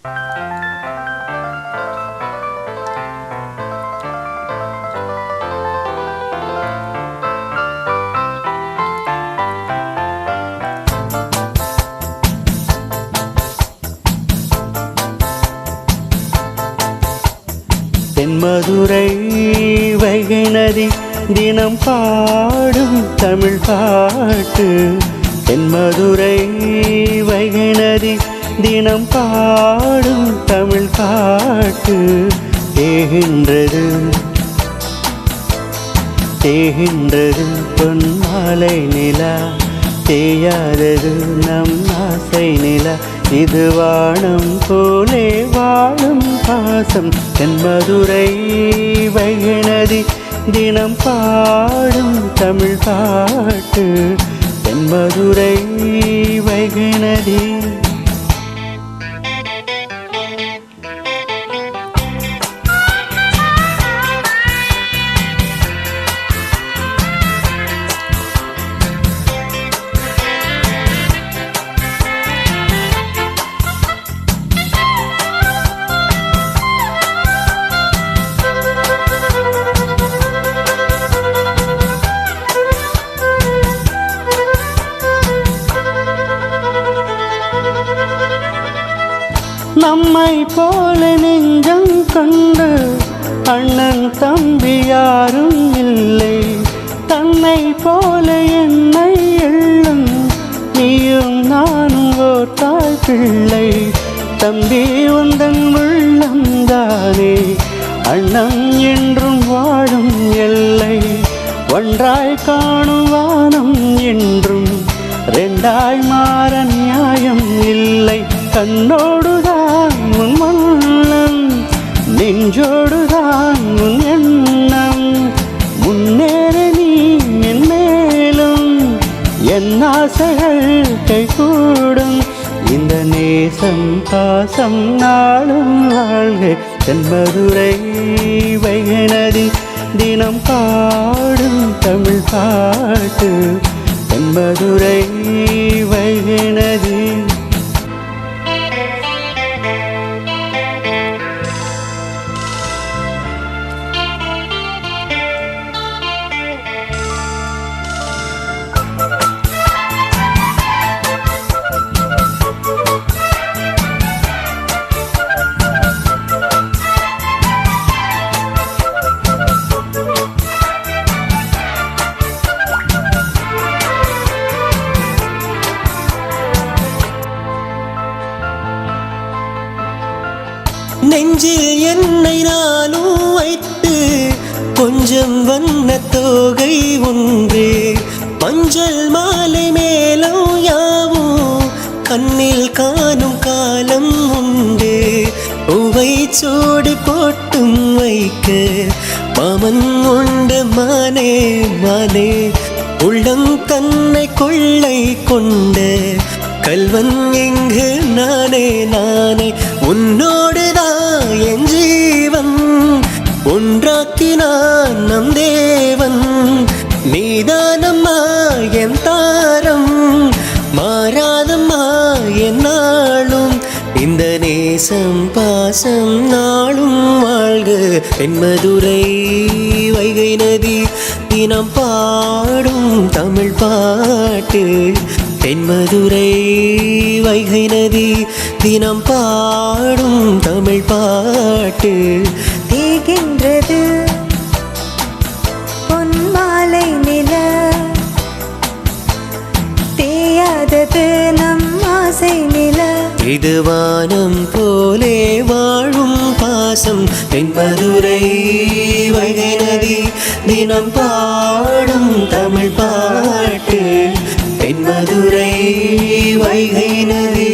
தென்மதுரை வைகை நதி தினம் பாடும் தமிழ் பாட்டு. தென்மதுரை வைகை நதி தினம் பாடும் தமிழ் பாட்டு. தேகின்றது தேகின்றது பொன்மாலை நிலா, தேயாதது நம் ஆசை நிலா. இது வானம் போலே வாழும் பாசம். தென்மதுரை வைகை நதி தினம் பாடும் தமிழ் பாட்டு. தென்மதுரை வைகை நதி. நம்மை போல நெஞ்சம் கொண்டு அண்ணன் தம்பி யாரும் இல்லை. தன்னை போல என்னை எள்ளும் நீயும் நானும் ஓர் தாய் பிள்ளை. தம்பி உந்தன் உள்ளம்தானே அண்ணன் என்றும் வாழும் எல்லை. ஒன்றாய் காணும் வானம் என்றும் ரெண்டாய் மாற நியாயம் இல்லை. கண்ணோடுதான் உன் மன்னம், நெஞ்சோடுதான் உன் எண்ணம். முன்னேற நீ என் மேலும் என் ஆசைகள் கைகூடும். இந்த நேசம் பாசம் நாளும் வாழ்க. தென்மதுரை வைகை நதி தினம் பாடும் தமிழ் பாட்டு. தென்மதுரை வைகை நதி. நெஞ்சில் என்னை நானும் வைத்து கொஞ்சம் வண்ண தோகை ஒன்று, மஞ்சள் மாலை மேலும் யாவும் கண்ணில் காணும் காலம் உண்டு. பூவை சோடு போட்டும் வைக்க மாமன் உண்டு மானே மானே. உள்ளம் தன்னை கொள்ளை கொண்ட கல்வன் இங்கு நானே நானே. உன்னோடுதான் என் ஜீவன், ஒன்றாக்கினான் நம் தேவன். நீதானம்மா என் தாரம், மாறாதம்மா என் நாளும். இந்த நேசம் பாசம் நாளும் வாழ்க. தென்மதுரை வைகை நதி தினம் பாடும் தமிழ் பாட்டு. தென்மதுரை வைகை நதி தினம் பாடும் தமிழ் பாட்டு. தேகின்றது பொன்மாலை நில, தேயாதது நம் ஆசை நில. இது வானம் போலே வாழும் பாசம். தென்மதுரை வைகை நதி தினம் பாடும் தமிழ் பாட்டு. தென்மதுரை வைகை நதி.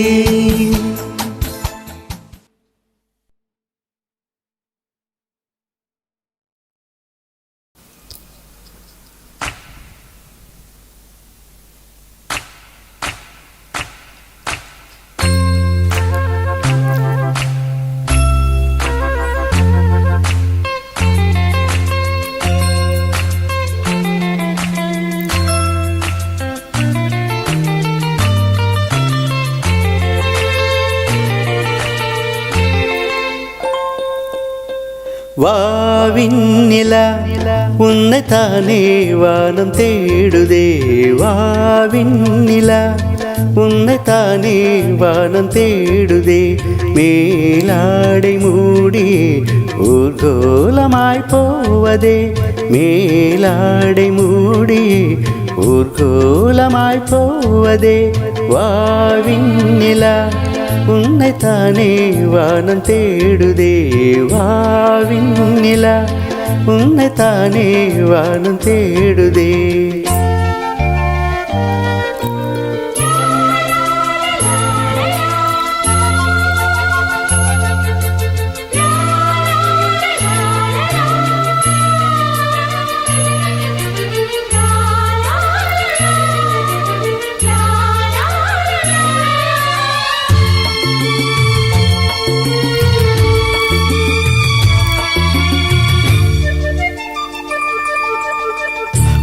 வாவின்னிலா உன்னைத்தானே வானம் தேடுதே வாவின்னிலா உன்னைத்தானே வானம் தேடுதே மேலாடை மூடியே ஊர்கோலமாய் போவதே மேலாடை மூடியே ஊர்கோலமாய் போவதே வாவின்னிலா உன்னைத்தானே வானம் தேடுதே வாவின்னிலா உன்னைத்தானே வானம் தேடுதே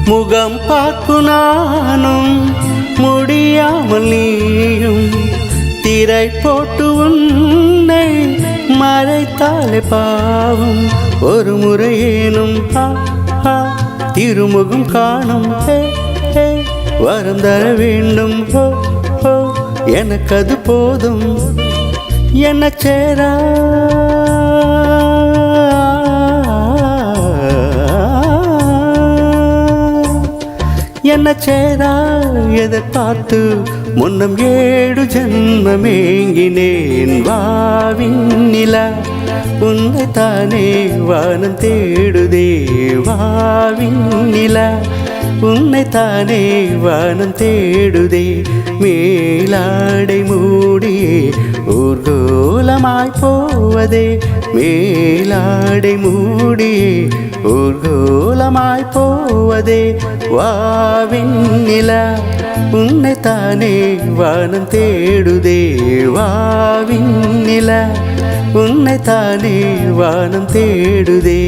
முகம் பார்க்கு நானும் முடியாமல் நீயும் திரை போட்டு உன்னை மறைத்தாலே பாவம் ஒரு முறையேனும் திருமுகம் காணும் வரம் தர வேண்டும் எனக்கு அது போதும் என்ன சேரா என்ன சேரா எதிர்பார்த்து முன்னம் 7 ஜென்மமேங்கினேன் வாவின்னிலா உன்னைத்தானே வானம் தேடுதே வாவின்னிலா உன்னைத்தானே வானம் தேடுதே மேலாடை மூடியே ஊர்கோலமாய் போவதே மேலாடை மூடியே ஊர்கோலமாய் போவதே வாவின்னிலா உன்னைத்தானே வானம் தேடுதே வாவின்னிலா உன்னைத்தானே வானம் தேடுதே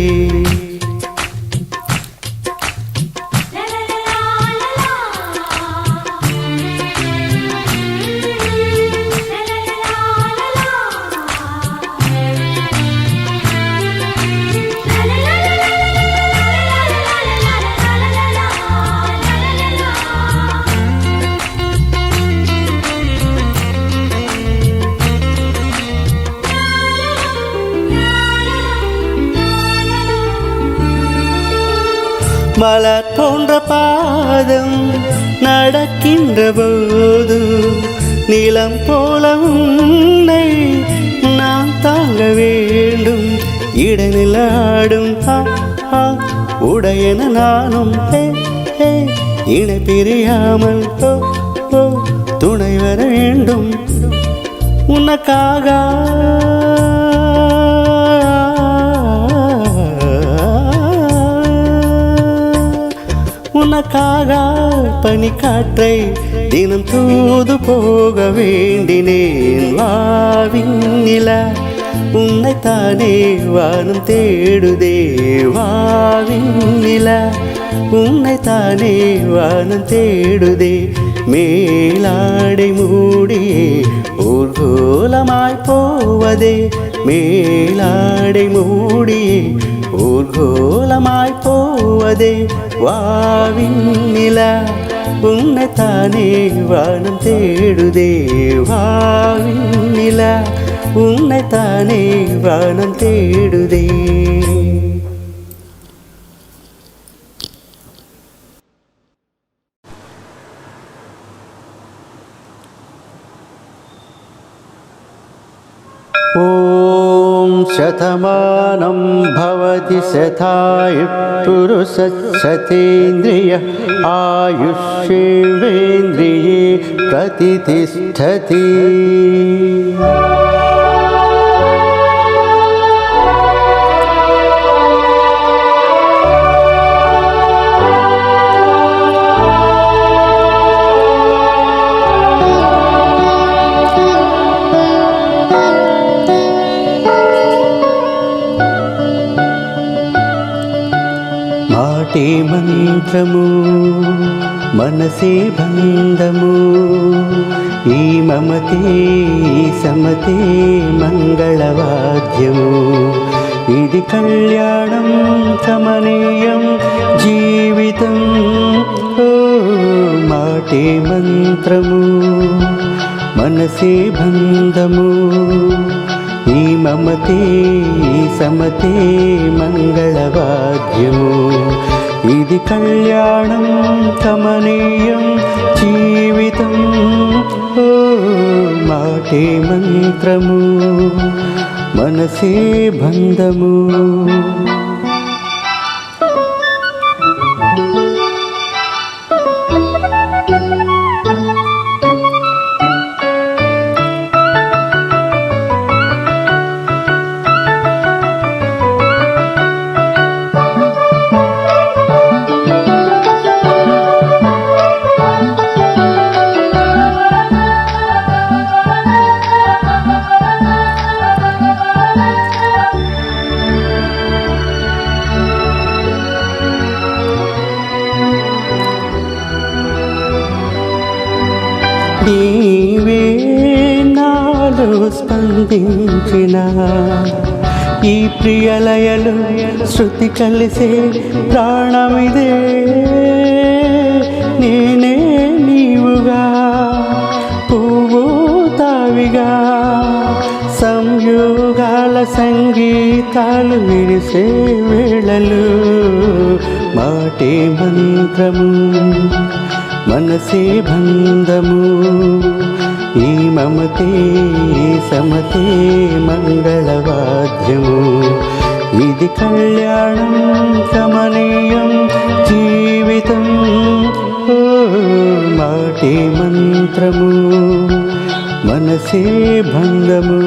மலர் போன்ற பாதம் நடக்கின்ற போது நிலம் போல உன்னை நான் தாங்க வேண்டும் இடநிலாடும் உடையன நானும் இணை பிரியாமல் துணை வர வேண்டும் உனக்காக உனக்காக பனிக்காற்றை தினம் தூது போக வேண்டினேன் வாவின்னிலா உன்னைத்தானே வானம் தேடுதே வாவின்னிலா உன்னைத்தானே வானம் தேடுதே மேலாடை மூடியே ஊர்கோலமாய் போவதே மேலாடை மூடியே ஊர்கோலமாய் போவதே வாவின்னிலா உன்னைத்தானே வானம் தேடுதே வாவின்னிலா உன்னைத்தானே வானம் தேடுதே ॐ शतमानं भवति शतायुः पुरुषः शतेन्द्रियः आयुष्येवेन्द्रिये प्रतितिष्ठति మాటే మంత్రము మనసే బంధము ఈ మమతే సమతే మంగళవాద్యము ఇది కళ్యాణం కమనీయం జీవితం ఓ మాటే మంత్రము మనసే బంధము ఈ మమతే ఈ సమతే మంగళవాద్యము ఇది కళ్యాణం కమనీయం జీవితం ఓ మాటే మంత్రము మనసే బంధము నీవే నాలో స్పందించిన ఈ ప్రియలయలు శృతి కలిసే ప్రాణమిదే నేనే నీవుగా పువ్వు తావిగా సంయోగాల సంగీతాలు విరిసే వేళలు మాటే మంత్రము మనసే బంధము ఈ మమతే సమతే మంగళవాద్యము ఇది కళ్యాణం కమనీయం జీవితం ఓ మాటే మంత్రము మనసే బంధము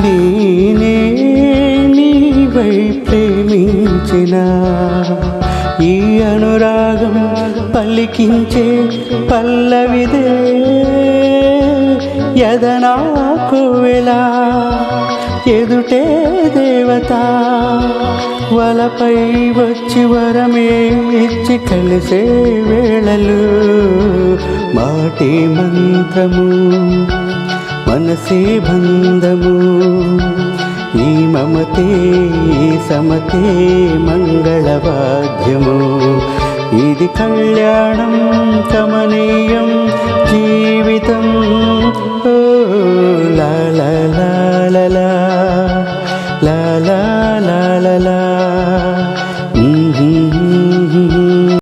నేనే నీవై ప్రేమించిన ఈ అనురాగం పలికించే పల్లవిదే యదనాకు వెలా ఎదుటే దేవత వలపై వచ్చి వరమే ఇచ్చి కలిసే వేళలు మాటే మంత్రము మనసే బంధము ఈ మమతే సమతే మంగళవాద్యము ఇది కళ్యాణం కమనీయం జీవితం ఓ లాల